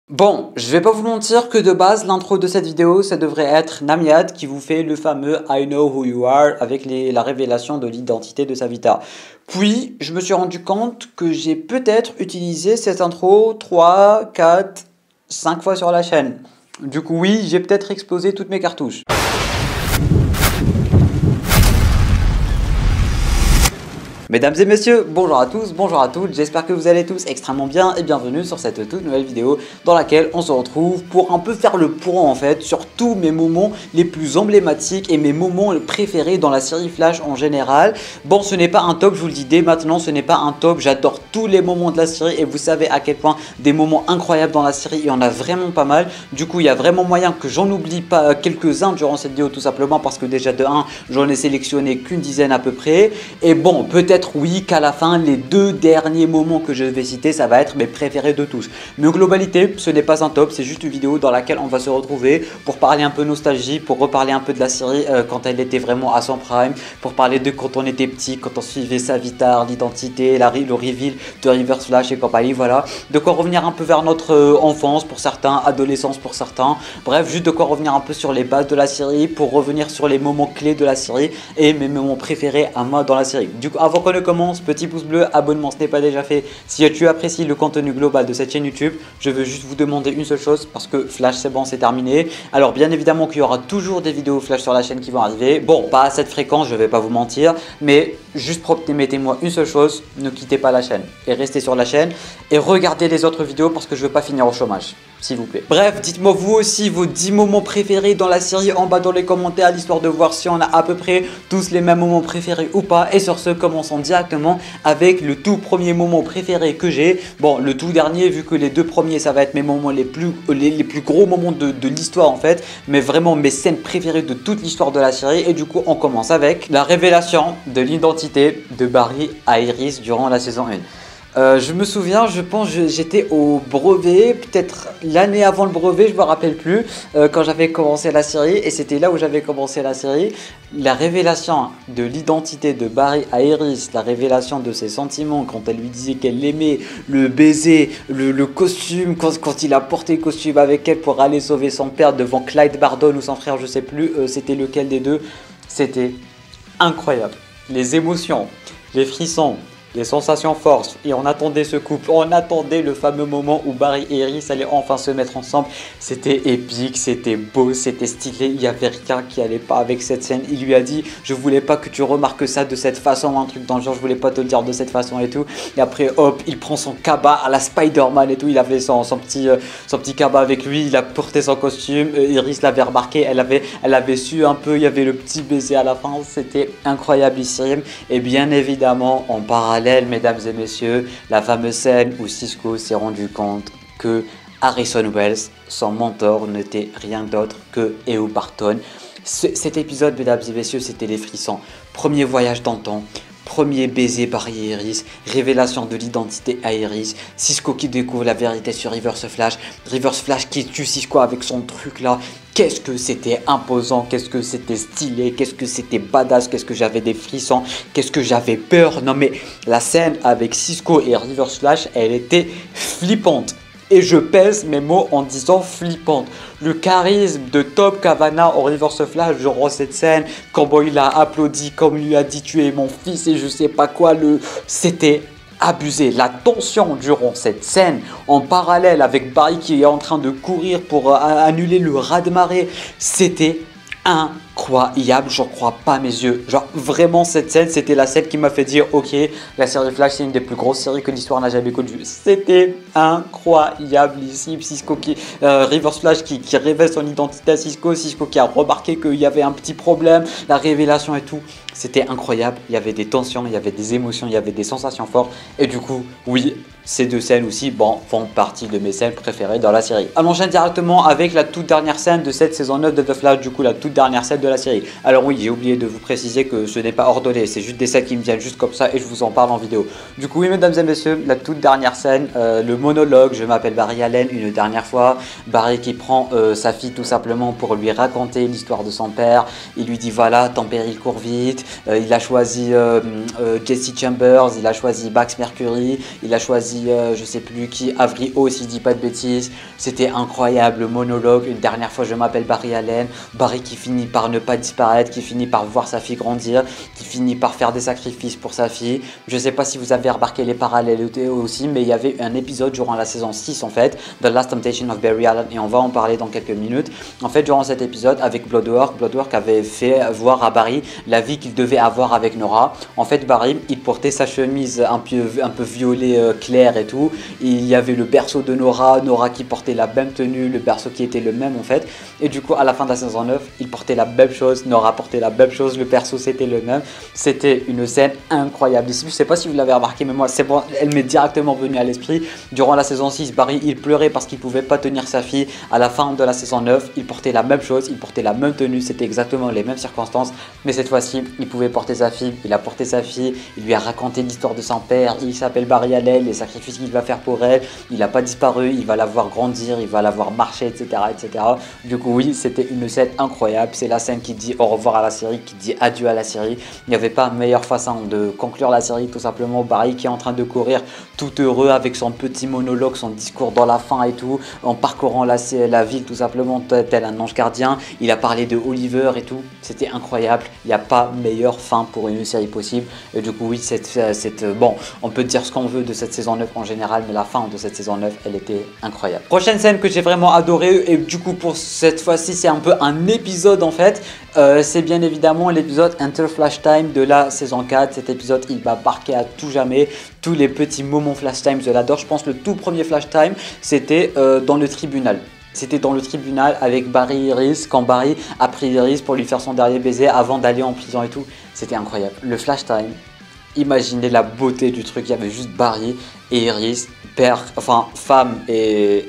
Bon, je vais pas vous mentir que de base, l'intro de cette vidéo, ça devrait être Namiad qui vous fait le fameux I know who you are avec la révélation de l'identité de Savita. Puis, je me suis rendu compte que j'ai peut-être utilisé cette intro 3, 4, 5 fois sur la chaîne. Du coup, oui, j'ai peut-être explosé toutes mes cartouches. Mesdames et messieurs, bonjour à tous, bonjour à toutes, j'espère que vous allez tous extrêmement bien et bienvenue sur cette toute nouvelle vidéo dans laquelle on se retrouve pour un peu faire le point en fait sur tous mes moments les plus emblématiques et mes moments préférés dans la série Flash en général. Bon, ce n'est pas un top, je vous le dis dès maintenant, ce n'est pas un top, j'adore tous les moments de la série et vous savez à quel point des moments incroyables dans la série, il y en a vraiment pas mal. Du coup, il y a vraiment moyen que j'en oublie pas quelques-uns durant cette vidéo tout simplement parce que déjà de 1, j'en ai sélectionné qu'une dizaine à peu près. Et bon, peut-être oui qu'à la fin les deux derniers moments que je vais citer ça va être mes préférés de tous, mais en globalité ce n'est pas un top, c'est juste une vidéo dans laquelle on va se retrouver pour parler un peu nostalgie, pour reparler un peu de la série quand elle était vraiment à son prime, pour parler de quand on était petit, quand on suivait Savitar, l'identité, le reveal de Reverse Flash et compagnie. Voilà, de quoi revenir un peu vers notre enfance pour certains, adolescence pour certains, bref, juste de quoi revenir un peu sur les bases de la série, pour revenir sur les moments clés de la série et mes moments préférés à moi dans la série. Du coup, avant qu'on ne commence, petit pouce bleu, abonnement ce n'est pas déjà fait. Si tu apprécies le contenu global de cette chaîne YouTube, je veux juste vous demander une seule chose parce que Flash c'est bon, c'est terminé. Alors bien évidemment qu'il y aura toujours des vidéos Flash sur la chaîne qui vont arriver. Bon, pas à cette fréquence, je vais pas vous mentir, mais juste promettez-moi une seule chose, ne quittez pas la chaîne et restez sur la chaîne et regardez les autres vidéos parce que je veux pas finir au chômage, s'il vous plaît. Bref, dites-moi vous aussi vos 10 moments préférés dans la série en bas dans les commentaires, l'histoire de voir si on a à peu près tous les mêmes moments préférés ou pas. Et sur ce, commençons directement avec le tout premier moment préféré que j'ai. Bon, le tout dernier, vu que les deux premiers ça va être mes moments les plus gros moments de l'histoire en fait, mais vraiment mes scènes préférées de toute l'histoire de la série. Et du coup on commence avec la révélation de l'identité de Barry à Iris durant la saison 1. Je me souviens, je pense j'étais au brevet, peut-être l'année avant le brevet, je me rappelle plus, quand j'avais commencé la série, et c'était là où j'avais commencé la série. La révélation de l'identité de Barry à Iris, la révélation de ses sentiments quand elle lui disait qu'elle l'aimait, le baiser, le costume, quand il a porté le costume avec elle pour aller sauver son père devant Clyde Bardon ou son frère, je sais plus, c'était lequel des deux, c'était incroyable. Les émotions, les frissons, les sensations fortes, et on attendait ce couple, on attendait le fameux moment où Barry et Iris allaient enfin se mettre ensemble. C'était épique, c'était beau, c'était stylé, il n'y avait rien qui allait pas avec cette scène. Il lui a dit je voulais pas que tu remarques ça de cette façon, un truc dans le genre, je voulais pas te le dire de cette façon et tout. Et après hop, il prend son cabas à la Spider-Man et tout, il avait son petit cabas avec lui, il a porté son costume, Iris l'avait remarqué, elle avait su un peu, il y avait le petit baiser à la fin, c'était incroyablissime. Et bien évidemment en parallèle, mesdames et messieurs, la fameuse scène où Cisco s'est rendu compte que Harrison Wells, son mentor, n'était rien d'autre que E.O. Barton. Cet épisode, mesdames et messieurs, c'était les frissons. Premier voyage dans le temps, premier baiser par Iris, révélation de l'identité à Iris, Cisco qui découvre la vérité sur Reverse Flash qui tue Cisco avec son truc là. Qu'est-ce que c'était imposant, qu'est-ce que c'était stylé, qu'est-ce que c'était badass, qu'est-ce que j'avais des frissons, qu'est-ce que j'avais peur. Non mais la scène avec Cisco et Reverse Flash, elle était flippante. Et je pèse mes mots en disant flippante. Le charisme de Top Cavana en Reverse Flash durant cette scène, comment il a applaudi, comme il lui a dit tu es mon fils et je sais pas quoi, c'était abusé. La tension durant cette scène en parallèle avec Barry qui est en train de courir pour annuler le raz-de-marée, c'était incroyable, j'en crois pas mes yeux. Genre vraiment cette scène, c'était la scène qui m'a fait dire ok, la série Flash c'est une des plus grosses séries que l'histoire n'a jamais connue. C'était incroyable ici, Cisco Reverse Flash qui révèle son identité à Cisco qui a remarqué qu'il y avait un petit problème, la révélation et tout. C'était incroyable, il y avait des tensions, il y avait des émotions, il y avait des sensations fortes. Et du coup, oui, ces deux scènes aussi font partie de mes scènes préférées dans la série. On enchaîne directement avec la toute dernière scène de cette saison 9 de The Flash, du coup la toute dernière scène de de la série. Alors oui, j'ai oublié de vous préciser que ce n'est pas ordonné, c'est juste des scènes qui me viennent juste comme ça et je vous en parle en vidéo. Du coup oui mesdames et messieurs, la toute dernière scène, le monologue, je m'appelle Barry Allen une dernière fois. Barry qui prend sa fille tout simplement pour lui raconter l'histoire de son père. Il lui dit voilà, ton père il court vite, il a choisi Jesse Chambers, il a choisi Max Mercury, il a choisi je sais plus qui, Avery O si je dis pas de bêtises. C'était incroyable le monologue, une dernière fois je m'appelle Barry Allen. Barry qui finit par ne pas disparaître, qui finit par voir sa fille grandir, qui finit par faire des sacrifices pour sa fille. Je sais pas si vous avez remarqué les parallèles aussi, mais il y avait un épisode durant la saison 6 en fait, The Last Temptation of Barry Allen, et on va en parler dans quelques minutes. En fait durant cet épisode avec Bloodwork avait fait voir à Barry la vie qu'il devait avoir avec Nora. En fait Barry il portait sa chemise un peu violet clair et tout, il y avait le berceau de Nora qui portait la même tenue, le berceau qui était le même en fait, et du coup à la fin de la saison 9 il portait la même chose, Nora portait la même chose, le berceau c'était le même. C'était une scène incroyable. Je sais pas si vous l'avez remarqué, mais moi c'est bon, elle m'est directement venue à l'esprit. Durant la saison 6 Barry il pleurait parce qu'il pouvait pas tenir sa fille. À la fin de la saison 9 il portait la même chose, il portait la même tenue, c'était exactement les mêmes circonstances, mais cette fois-ci il pouvait porter sa fille. Il a porté sa fille, il lui a raconté l'histoire de son père, il s'appelle Barry Allen, les sacrifices qu'il va faire pour elle, il n'a pas disparu, il va la voir grandir, il va la voir marcher, etc. etc. Du coup oui, c'était une scène incroyable. C'est la scène qui dit au revoir à la série, qui dit adieu à la série. Il n'y avait pas meilleure façon de conclure la série, tout simplement. Barry qui est en train de courir tout heureux avec son petit monologue, son discours dans la fin et tout, en parcourant la ville tout simplement tel un ange gardien. Il a parlé de Oliver et tout, c'était incroyable. Il n'y a pas meilleure fin pour une série possible. Et du coup oui, bon, on peut dire ce qu'on veut de cette saison 9 en général, mais la fin de cette saison 9 elle était incroyable. Prochaine scène que j'ai vraiment adoré, et du coup pour cette fois-ci c'est un peu un épisode en fait, c'est bien évidemment l'épisode Enter Flash Time de la saison 4. Cet épisode il m'a marqué à tout jamais. Tous les petits moments Flash Time je l'adore. Je pense que le tout premier Flash Time c'était dans le tribunal. C'était dans le tribunal avec Barry Iris, quand Barry a pris Iris pour lui faire son dernier baiser avant d'aller en prison et tout. C'était incroyable. Le Flash Time, imaginez la beauté du truc. Il y avait juste Barry et Iris, père, enfin femme et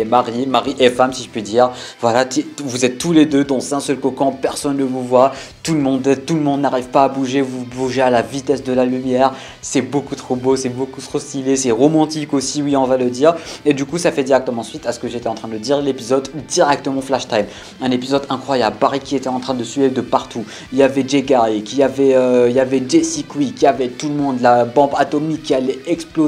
mari et femme si je puis dire. Voilà, vous êtes tous les deux dans un seul cocon, personne ne vous voit, tout le monde n'arrive pas à bouger, vous bougez à la vitesse de la lumière. C'est beaucoup trop beau, c'est beaucoup trop stylé, c'est romantique aussi, oui on va le dire. Et du coup ça fait directement suite à ce que j'étais en train de dire, l'épisode directement Flash Time. Un épisode incroyable, Barry qui était en train de suivre de partout. Il y avait Jay Garrick, il y avait Jesse Quick, il y avait tout le monde, la bombe atomique qui allait exploser.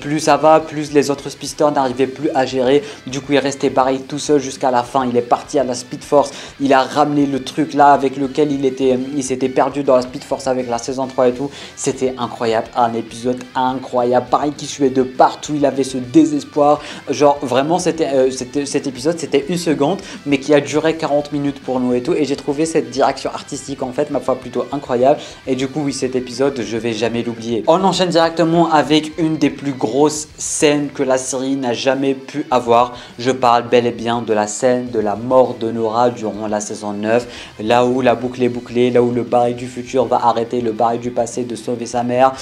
Plus ça va, plus les autres speedsters n'arrivaient plus à gérer. Du coup il restait Barry tout seul jusqu'à la fin. Il est parti à la Speed Force, il a ramené le truc là avec lequel il s'était perdu dans la Speed Force avec la saison 3 et tout. C'était incroyable, un épisode incroyable. Barry qui suivait de partout, il avait ce désespoir, genre vraiment cet épisode c'était une seconde mais qui a duré 40 minutes pour nous et tout, et j'ai trouvé cette direction artistique en fait ma foi plutôt incroyable. Et du coup oui, cet épisode je vais jamais l'oublier. On enchaîne directement avec une des plus grosses scènes que la série n'a jamais pu avoir. Je parle bel et bien de la scène de la mort de Nora durant la saison 9, là où la boucle est bouclée, là où le Barry du futur va arrêter le Barry du passé de sauver sa mère.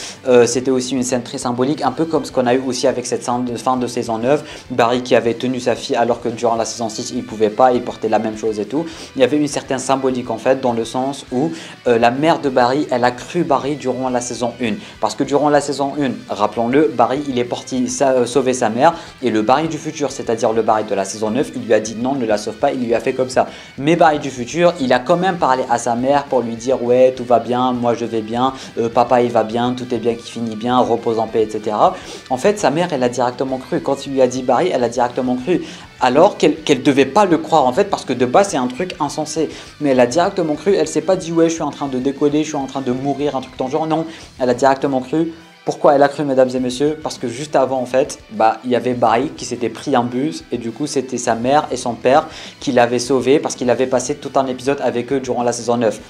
C'était aussi une scène très symbolique, un peu comme ce qu'on a eu aussi avec cette fin de saison 9, Barry qui avait tenu sa fille alors que durant la saison 6 il pouvait pas, il portait la même chose et tout. Il y avait une certaine symbolique en fait, dans le sens où la mère de Barry, elle a cru Barry durant la saison 1, parce que durant la saison 1, rappelons-le, Barry il est parti sauver sa mère, et le Barry du futur, c'est-à-dire le Barry de la saison 9, il lui a dit non, ne la sauve pas, il lui a fait comme ça. Mais Barry du futur, il a quand même parlé à sa mère pour lui dire ouais tout va bien, moi je vais bien, papa il va bien, tout est bien qui finit bien, repose en paix, etc. En fait sa mère elle a directement cru, quand il lui a dit Barry, elle a directement cru, alors qu'elle devait pas le croire en fait, parce que de base c'est un truc insensé, mais elle a directement cru. Elle s'est pas dit ouais je suis en train de décoller, je suis en train de mourir, un truc dans le genre, non, elle a directement cru. Pourquoi elle a cru mesdames et messieurs? Parce que juste avant en fait, il y avait Barry qui s'était pris un bus, et du coup c'était sa mère et son père qui l'avaient sauvé parce qu'il avait passé tout un épisode avec eux durant la saison 9.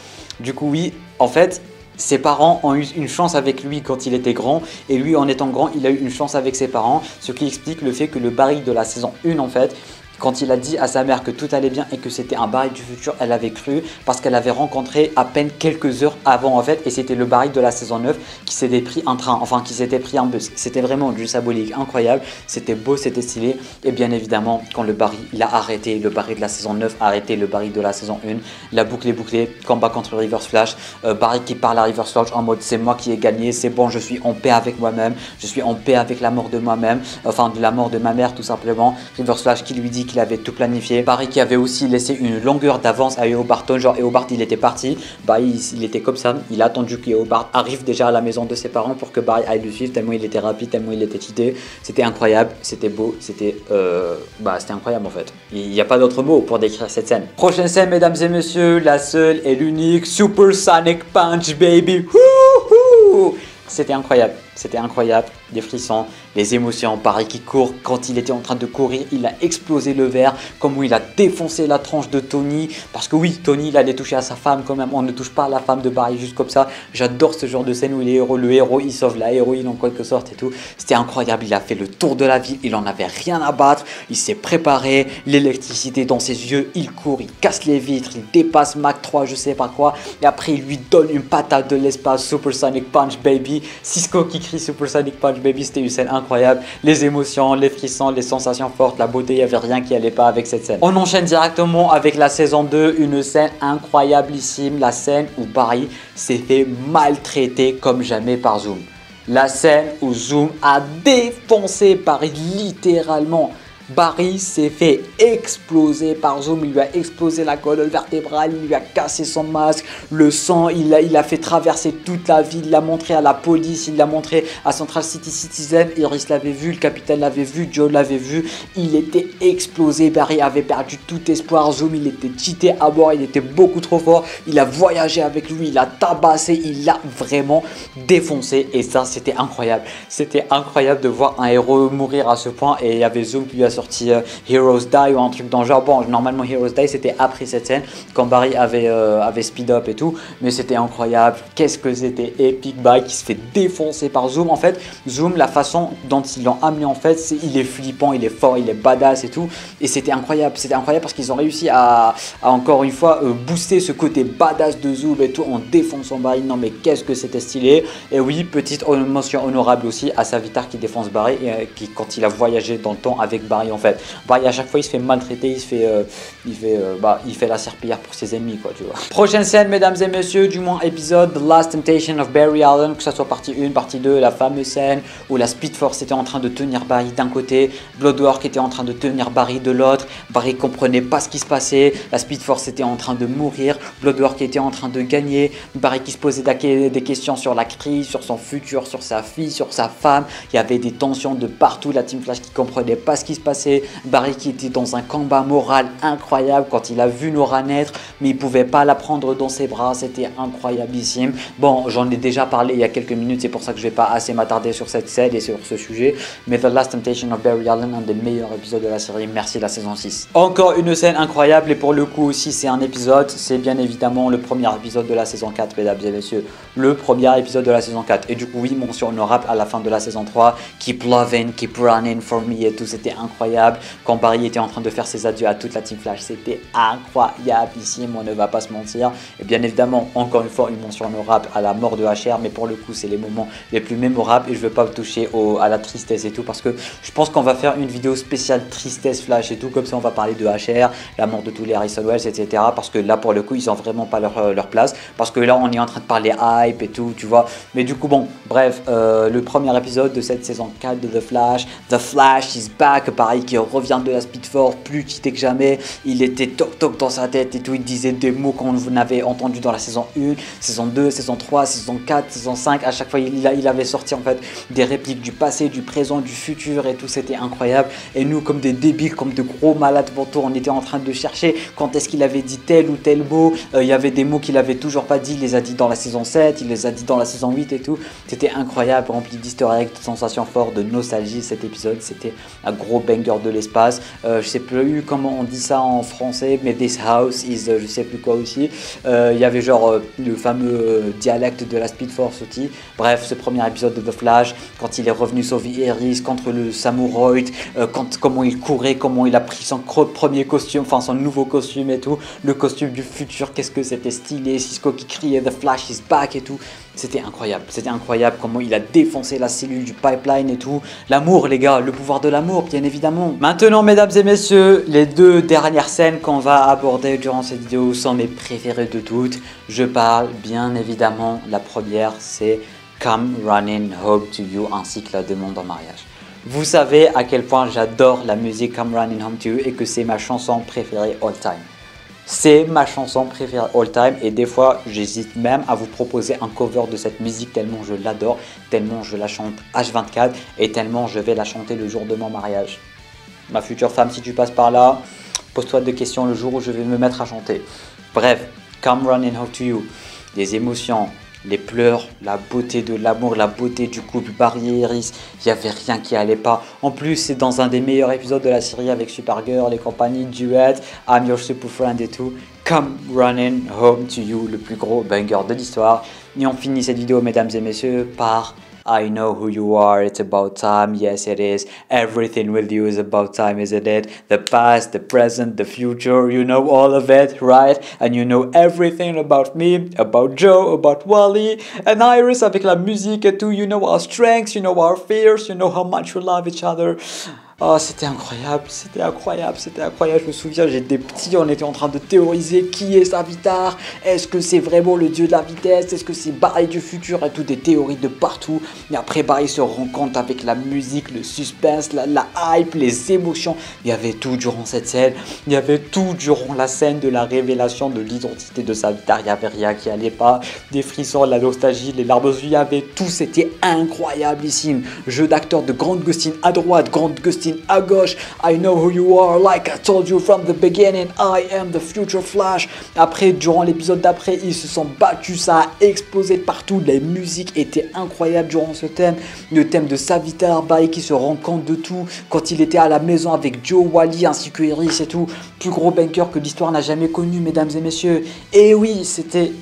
Du coup oui, en fait ses parents ont eu une chance avec lui quand il était grand, et lui en étant grand il a eu une chance avec ses parents, ce qui explique le fait que le Barry de la saison 1 en fait, Quand il a dit à sa mère que tout allait bien et que c'était un Barry du futur, elle avait cru parce qu'elle avait rencontré à peine quelques heures avant en fait, et c'était le Barry de la saison 9 qui s'était pris un train, enfin qui s'était pris un bus. C'était vraiment du symbolique incroyable, c'était beau, c'était stylé. Et bien évidemment, quand le Barry il a arrêté, le Barry de la saison 9 a arrêté le Barry de la saison 1, la boucle est bouclée, combat contre Reverse Flash, Barry qui parle à Reverse Flash en mode c'est moi qui ai gagné, c'est bon, je suis en paix avec moi-même, je suis en paix avec la mort de moi-même, enfin de la mort de ma mère tout simplement. Reverse Flash qui lui dit qu'il avait tout planifié, Barry qui avait aussi laissé une longueur d'avance à Eobard, genre Eobard il était parti, Barry il était comme ça, il a attendu qu'Eobard arrive déjà à la maison de ses parents pour que Barry aille le suivre, tellement il était rapide, tellement il était cheaté. C'était incroyable, c'était beau, c'était incroyable en fait. Il n'y a pas d'autre mot pour décrire cette scène. Prochaine scène, mesdames et messieurs, la seule et l'unique Super Sonic Punch baby. C'était incroyable, des frissons, les émotions, Barry qui court, quand il était en train de courir, il a explosé le verre, comment il a défoncé la tranche de Tony, parce que oui, Tony il allait toucher à sa femme quand même, on ne touche pas à la femme de Barry juste comme ça. J'adore ce genre de scène où le héros il sauve la héroïne en quelque sorte et tout, c'était incroyable, il a fait le tour de la ville, il en avait rien à battre, il s'est préparé, l'électricité dans ses yeux, il court, il casse les vitres, il dépasse Mach 3 je sais pas quoi, et après il lui donne une patate de l'espace, Super Sonic Punch baby, Cisco qui crie Super Sonic Punch baby, c'était une scène incroyable, les émotions, les frissons, les sensations fortes, la beauté, il n'y avait rien qui allait pas avec cette scène. On enchaîne directement avec la saison 2, une scène incroyablissime, la scène où Barry s'est fait maltraiter comme jamais par Zoom. La scène où Zoom a défoncé Barry littéralement. Barry s'est fait exploser par Zoom, il lui a explosé la colonne vertébrale, il lui a cassé son masque, le sang, il a fait traverser toute la ville, il l'a montré à la police, il l'a montré à Central City Citizen, Iris l'avait vu, le capitaine l'avait vu, Joe l'avait vu, il était explosé, Barry avait perdu tout espoir, Zoom il était cheaté à bord, il était beaucoup trop fort, il a voyagé avec lui, il a tabassé, il l'a vraiment défoncé et ça c'était incroyable de voir un héros mourir à ce point et il y avait Zoom qui lui a sorti Heroes Die ou un truc dans le genre. Bon, normalement Heroes Die c'était après cette scène quand Barry avait speed up et tout, mais c'était incroyable. Qu'est-ce que c'était épique, Barry qui se fait défoncer par Zoom. En fait, Zoom, la façon dont ils l'ont amené en fait, il est flippant, il est fort, il est badass et tout, et c'était incroyable parce qu'ils ont réussi à encore une fois booster ce côté badass de Zoom et tout en défonçant Barry. Non mais qu'est-ce que c'était stylé. Et oui, petite mention honorable aussi à Savitar qui défonce Barry et qui quand il a voyagé dans le temps avec Barry en fait. Barry à chaque fois il se fait maltraiter, il fait la serpillière pour ses ennemis quoi, tu vois. Prochaine scène mesdames et messieurs, du moins épisode The Last Temptation of Barry Allen, que ce soit partie 1, partie 2, la fameuse scène où la Speed Force était en train de tenir Barry d'un côté, Bloodwork était en train de tenir Barry de l'autre, Barry comprenait pas ce qui se passait, la Speed Force était en train de mourir, Bloodwork était en train de gagner, Barry qui se posait des questions sur la crise, sur son futur, sur sa fille, sur sa femme, il y avait des tensions de partout, la Team Flash qui comprenait pas ce qui se passait, Barry qui était dans un combat moral incroyable quand il a vu Nora naître, mais il pouvait pas la prendre dans ses bras, c'était incroyablissime. Bon, j'en ai déjà parlé il y a quelques minutes, c'est pour ça que je vais pas assez m'attarder sur cette scène et sur ce sujet, mais The Last Temptation of Barry Allen, un des meilleurs épisodes de la série, merci la saison 6. Encore une scène incroyable et pour le coup aussi c'est un épisode, c'est bien évidemment le premier épisode de la saison 4 mesdames et messieurs, le premier épisode de la saison 4 et du coup oui, mention honorable à la fin de la saison 3, Keep Loving, Keep Running for Me et tout, c'était incroyable. Quand Barry était en train de faire ses adieux à toute la Team Flash, c'était incroyableissime, on ne va pas se mentir. Et bien évidemment, encore une fois, une mention honorable à la mort de HR, mais pour le coup, c'est les moments les plus mémorables et je ne veux pas toucher à la tristesse et tout parce que je pense qu'on va faire une vidéo spéciale tristesse Flash et tout, comme ça on va parler de HR, la mort de tous les Harrison Wells, etc. Parce que là, pour le coup, ils n'ont vraiment pas leur place. Parce que là, on est en train de parler hype et tout, tu vois. Mais du coup, bon, bref, le premier épisode de cette saison 4 de The Flash is back, pareil, qui revient de la Speed Force, plus cheaté que jamais, il était toc dans sa tête et tout, il disait des mots qu'on avait entendus dans la saison 1, saison 2, saison 3, saison 4, saison 5, à chaque fois il avait sorti en fait des répliques du passé, du présent, du futur et tout, c'était incroyable, et nous comme des débiles, comme de gros malades vautours, on était en train de chercher quand est-ce qu'il avait dit tel ou tel mot, il y avait des mots qu'il avait toujours pas dit, il les a dit dans la saison 7, il les a dit dans la saison 8 et tout, c'était incroyable, rempli d'easter eggs, de sensations fortes, de nostalgie, cet épisode, c'était un gros banger banger de l'espace. Je sais plus comment on dit ça en français, mais this house is je sais plus quoi aussi. Il y avait genre le fameux dialecte de la Speed Force aussi. Bref, ce premier épisode de The Flash, quand il est revenu sauver Iris contre le Samuroid, comment il courait, comment il a pris son premier costume, enfin son nouveau costume et tout, le costume du futur, qu'est-ce que c'était stylé, Cisco qui criait The Flash is back et tout. C'était incroyable comment il a défoncé la cellule du pipeline et tout. L'amour les gars, le pouvoir de l'amour bien évidemment. Maintenant mesdames et messieurs, les deux dernières scènes qu'on va aborder durant cette vidéo sont mes préférées de toutes. Je parle bien évidemment, la première c'est Come Running Home to You ainsi que la demande en mariage. Vous savez à quel point j'adore la musique Come Running Home to You et que c'est ma chanson préférée all time. C'est ma chanson préférée all time et des fois j'hésite même à vous proposer un cover de cette musique tellement je l'adore, tellement je la chante H24 et tellement je vais la chanter le jour de mon mariage. Ma future femme, si tu passes par là, pose-toi des questions le jour où je vais me mettre à chanter. Bref, Come Running Home to You, les émotions, les pleurs, la beauté de l'amour, la beauté du couple Barry et Iris, il n'y avait rien qui allait pas. En plus, c'est dans un des meilleurs épisodes de la série avec Supergirl et compagnie, duet, I'm Your Super Friend et tout. Come Running Home to You, le plus gros banger de l'histoire. Et on finit cette vidéo, mesdames et messieurs, par I know who you are, it's about time, yes it is. Everything with you is about time, isn't it? The past, the present, the future, you know all of it, right? And you know everything about me, about Joe, about Wally, and Iris avec la musique et tout. You know our strengths, you know our fears, you know how much we love each other. Oh, c'était incroyable. Je me souviens, j'étais petit, on était en train de théoriser qui est Savitar. Est-ce que c'est vraiment le dieu de la vitesse? Est-ce que c'est Barry du futur? Et tout, des théories de partout. Et après, Barry se rend compte avec la musique, le suspense, la hype, les émotions. Il y avait tout durant cette scène. Il y avait tout durant la scène de la révélation de l'identité de Savitar. Il n'y avait rien qui allait pas. Des frissons, la nostalgie, les larmes aux yeux. Il y avait tout. C'était incroyablissime. Jeu d'acteur de Grant Gustin à droite, Grant Gustin à gauche. I know who you are, like I told you from the beginning, I am the future Flash. Après, durant l'épisode d'après, ils se sont battus, ça a explosé partout. Les musiques étaient incroyables durant ce thème. Le thème de Savitar, Barry qui se rend compte de tout. Quand il était à la maison avec Joe, Wally ainsi que Iris et tout. Plus gros banker que l'histoire n'a jamais connu, mesdames et messieurs. Et oui, c'était...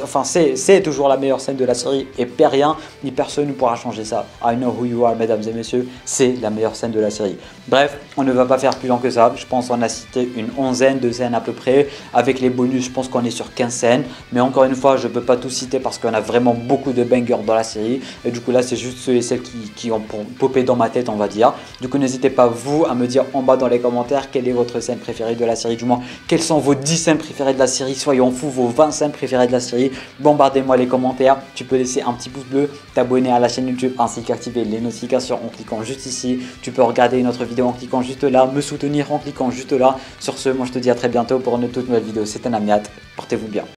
Enfin, c'est toujours la meilleure scène de la série et rien ni personne ne pourra changer ça. I know who you are, mesdames et messieurs, c'est la meilleure scène de la série. Bref, on ne va pas faire plus long que ça. Je pense qu'on a cité une onzaine de scènes à peu près. Avec les bonus, je pense qu'on est sur 15 scènes. Mais encore une fois, je ne peux pas tout citer parce qu'on a vraiment beaucoup de bangers dans la série. Et du coup, là, c'est juste ceux et celles qui ont popé dans ma tête, on va dire. Du coup, n'hésitez pas, vous, à me dire en bas dans les commentaires quelle est votre scène préférée de la série. Du moins, quelles sont vos 10 scènes préférées de la série. Soyons fous, vos 20 scènes préférées de la série. Bombardez-moi les commentaires, tu peux laisser un petit pouce bleu, t'abonner à la chaîne YouTube ainsi qu'activer les notifications en cliquant juste ici. Tu peux regarder une autre vidéo en cliquant juste là, me soutenir en cliquant juste là. Sur ce, moi je te dis à très bientôt pour une toute nouvelle vidéo. C'était Namiat, portez-vous bien.